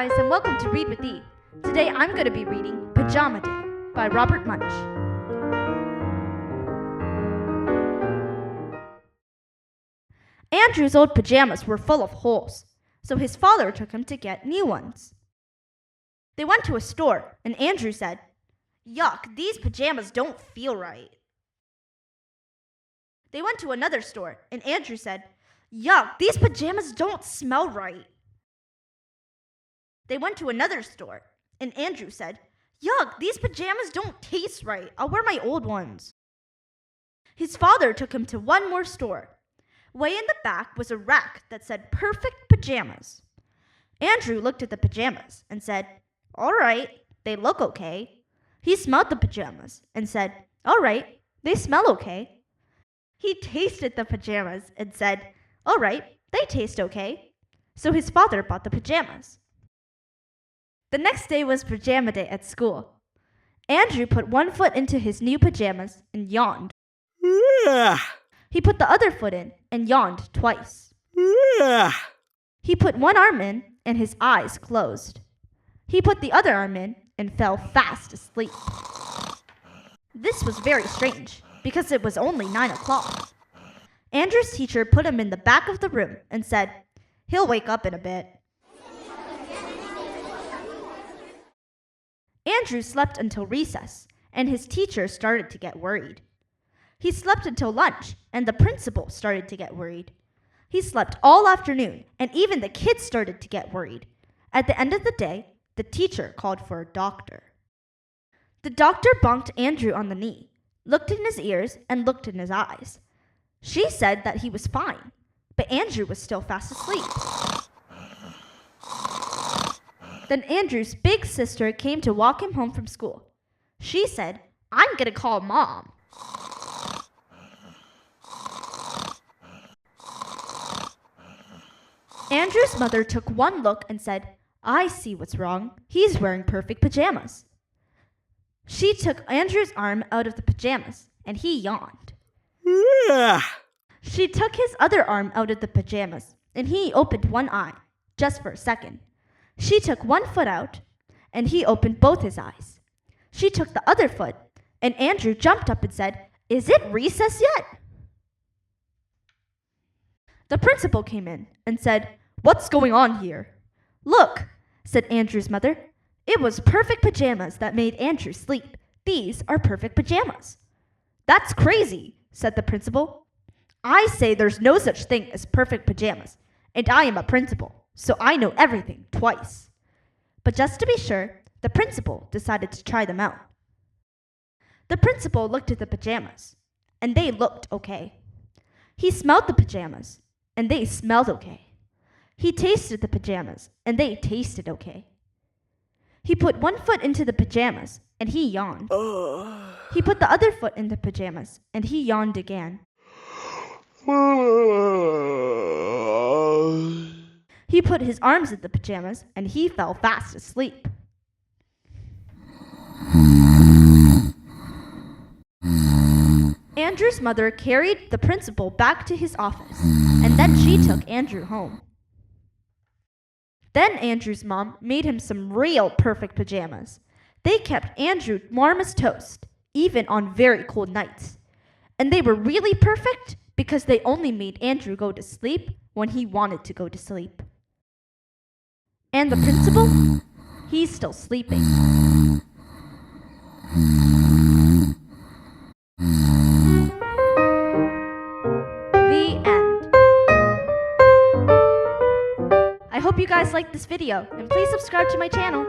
guys, and welcome to Read with E. Today I'm going to be reading Pyjama Day by Robert Munsch. Andrew's old pajamas were full of holes, so his father took him to get new ones. They went to a store, and Andrew said, "Yuck, these pajamas don't feel right." They went to another store, and Andrew said, "Yuck, these pajamas don't smell right." They went to another store, and Andrew said, "Yuck, these pajamas don't taste right. I'll wear my old ones." His father took him to one more store. Way in the back was a rack that said Perfect Pajamas. Andrew looked at the pajamas and said, "All right, they look okay." He smelled the pajamas and said, "All right, they smell okay." He tasted the pajamas and said, "All right, they taste okay." So his father bought the pajamas. The next day was Pyjama Day at school. Andrew put one foot into his new pajamas and yawned. He put the other foot in and yawned twice. He put one arm in and his eyes closed. He put the other arm in and fell fast asleep. This was very strange because it was only 9 o'clock. Andrew's teacher put him in the back of the room and said, "He'll wake up in a bit." Andrew slept until recess, and his teacher started to get worried. He slept until lunch, and the principal started to get worried. He slept all afternoon, and even the kids started to get worried. At the end of the day, the teacher called for a doctor. The doctor bonked Andrew on the knee, looked in his ears, and looked in his eyes. She said that he was fine, but Andrew was still fast asleep. Then Andrew's big sister came to walk him home from school. She said, "I'm going to call Mom." Andrew's mother took one look and said, "I see what's wrong. He's wearing perfect pajamas." She took Andrew's arm out of the pajamas, and he yawned. She took his other arm out of the pajamas, and he opened one eye, just for a second. She took one foot out, and he opened both his eyes. She took the other foot, and Andrew jumped up and said, "Is it recess yet?" The principal came in and said, "What's going on here?" "Look," said Andrew's mother. "It was perfect pajamas that made Andrew sleep. These are perfect pajamas." "That's crazy," said the principal. "I say there's no such thing as perfect pajamas, and I am a principal, so I know everything twice." But just to be sure, the principal decided to try them out. The principal looked at the pajamas, and they looked okay. He smelled the pajamas, and they smelled okay. He tasted the pajamas, and they tasted okay. He put one foot into the pajamas, and he yawned. He put the other foot in the pajamas, and he yawned again. He put his arms in the pajamas, and he fell fast asleep. Andrew's mother carried the principal back to his office, and then she took Andrew home. Then Andrew's mom made him some real perfect pajamas. They kept Andrew warm as toast, even on very cold nights. And they were really perfect because they only made Andrew go to sleep when he wanted to go to sleep. And the principal? He's still sleeping. The end. I hope you guys liked this video, and please subscribe to my channel.